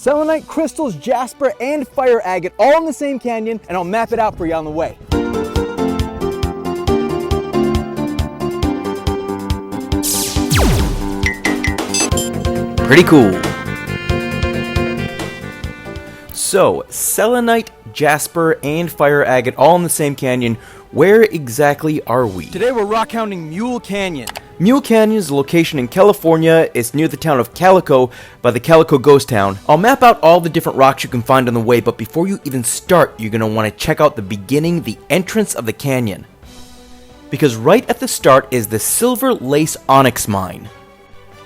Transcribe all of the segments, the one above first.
Selenite, crystals, jasper, and fire agate all in the same canyon, and I'll map it out for you on the way. Pretty cool. So, selenite, jasper, and fire agate all in the same canyon. Where exactly are we? Today we're rockhounding Mule Canyon. Mule Canyon is a location in California. It's near the town of Calico by the Calico Ghost Town. I'll map out all the different rocks you can find on the way, but before you even start, you're going to want to check out the beginning, the entrance of the canyon. Because right at the start is the Silver Lace Onyx Mine.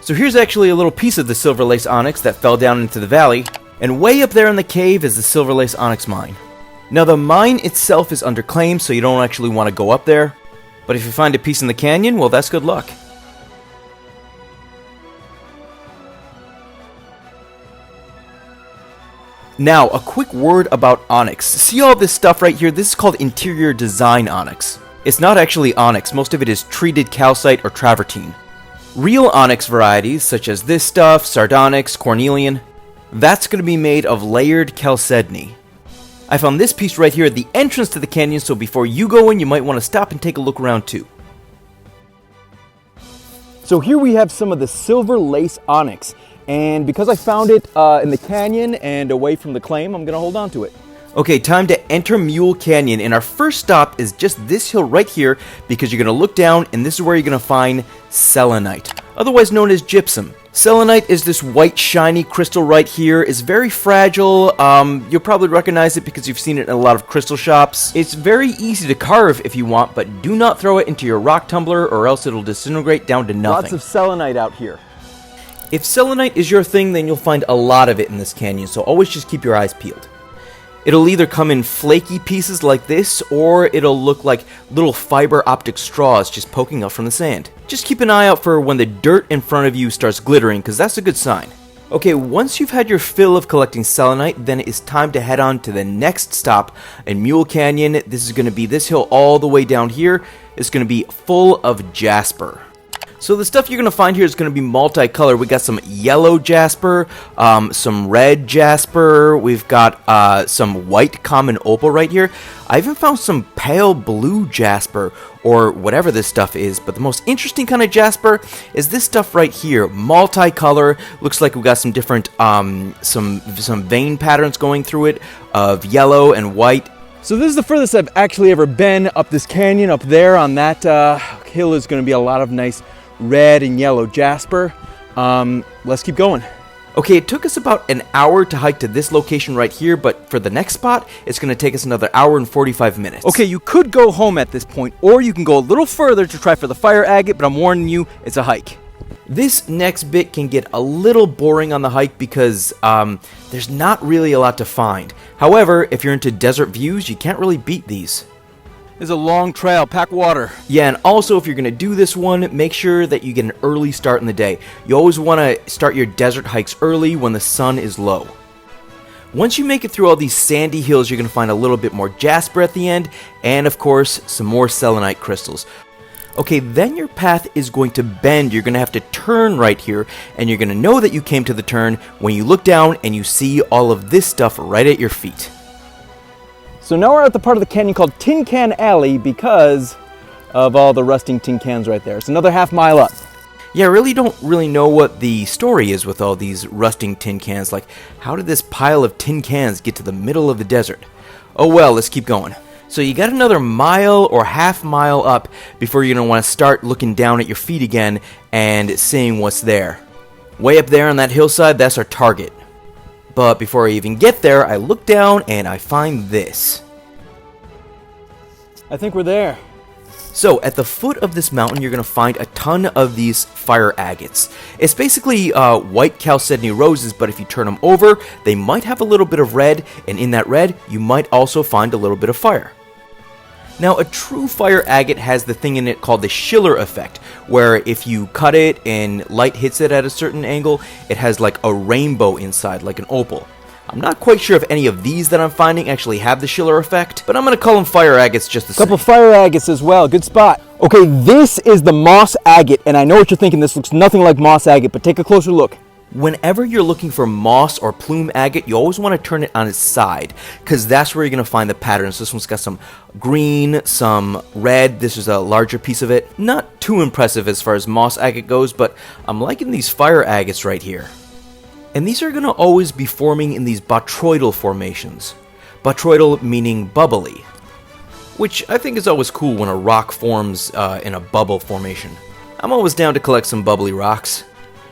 So here's actually a little piece of the Silver Lace Onyx that fell down into the valley, and way up there in the cave is the Silver Lace Onyx Mine. Now the mine itself is under claim, so you don't actually want to go up there, but if you find a piece in the canyon, well, that's good luck. Now, a quick word about onyx. See all this stuff right here? This is called interior design onyx. It's not actually onyx, most of it is treated calcite or travertine. Real onyx varieties, such as this stuff, sardonyx, cornelian, that's going to be made of layered chalcedony. I found this piece right here at the entrance to the canyon, so before you go in, you might want to stop and take a look around too. So here we have some of the Silver Lace Onyx, and because I found it in the canyon and away from the claim, I'm going to hold on to it. Okay, time to enter Mule Canyon, and our first stop is just this hill right here, because you're going to look down, and this is where you're going to find selenite, otherwise known as gypsum. Selenite is this white shiny crystal right here. It's very fragile. You'll probably recognize it because you've seen it in a lot of crystal shops. It's very easy to carve if you want, but do not throw it into your rock tumbler or else it'll disintegrate down to nothing. Lots of selenite out here. If selenite is your thing, then you'll find a lot of it in this canyon, so always just keep your eyes peeled. It'll either come in flaky pieces like this, or it'll look like little fiber optic straws just poking up from the sand. Just keep an eye out for when the dirt in front of you starts glittering, because that's a good sign. Okay, once you've had your fill of collecting selenite, then it's time to head on to the next stop in Mule Canyon. This is going to be this hill all the way down here. It's going to be full of jasper. So the stuff you're going to find here is going to be multicolored. We got some yellow jasper, some red jasper, we've got some white common opal right here. I even found some pale blue jasper, or whatever this stuff is, but the most interesting kind of jasper is this stuff right here, multicolor. Looks like we got some different, some vein patterns going through it of yellow and white. So this is the furthest I've actually ever been up this canyon. Up there on that hill is going to be a lot of nice red and yellow jasper. Let's keep going. Okay, it took us about an hour to hike to this location right here, but for the next spot, it's going to take us another hour and 45 minutes. Okay, you could go home at this point, or you can go a little further to try for the fire agate, but I'm warning you, it's a hike. This next bit can get a little boring on the hike because there's not really a lot to find. However, if you're into desert views, you can't really beat these. It's a long trail, pack water. Yeah, and also if you're going to do this one, make sure that you get an early start in the day. You always want to start your desert hikes early when the sun is low. Once you make it through all these sandy hills, you're going to find a little bit more jasper at the end, and of course, some more selenite crystals. Okay, then your path is going to bend. You're going to have to turn right here, and you're going to know that you came to the turn when you look down and you see all of this stuff right at your feet. So now we're at the part of the canyon called Tin Can Alley because of all the rusting tin cans right there. It's another half mile up. Yeah, I really don't know what the story is with all these rusting tin cans. Like, how did this pile of tin cans get to the middle of the desert? Oh well, let's keep going. So you got another mile or half mile up before you're going to want to start looking down at your feet again and seeing what's there. Way up there on that hillside, that's our target. But before I even get there, I look down and I find this. I think we're there. So at the foot of this mountain, you're going to find a ton of these fire agates. It's basically white chalcedony roses, but if you turn them over, they might have a little bit of red, and in that red, you might also find a little bit of fire. Now, a true fire agate has the thing in it called the Schiller effect, where if you cut it and light hits it at a certain angle, it has like a rainbow inside, like an opal. I'm not quite sure if any of these that I'm finding actually have the Schiller effect, but I'm going to call them fire agates just the same. Couple fire agates as well, good spot. Okay, this is the moss agate, and I know what you're thinking, this looks nothing like moss agate, but take a closer look. Whenever you're looking for moss or plume agate, you always want to turn it on its side, because that's where you're going to find the patterns. This one's got some green, some red. This is a larger piece of it. Not too impressive as far as moss agate goes, but I'm liking these fire agates right here. And these are going to always be forming in these botryoidal formations. Botryoidal meaning bubbly, which I think is always cool when a rock forms in a bubble formation. I'm always down to collect some bubbly rocks.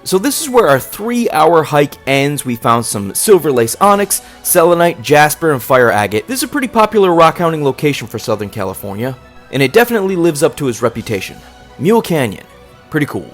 So this is where our 3-hour hike ends. We found some silver lace onyx, selenite, jasper, and fire agate. This is a pretty popular rockhounding location for Southern California, and it definitely lives up to its reputation. Mule Canyon, pretty cool.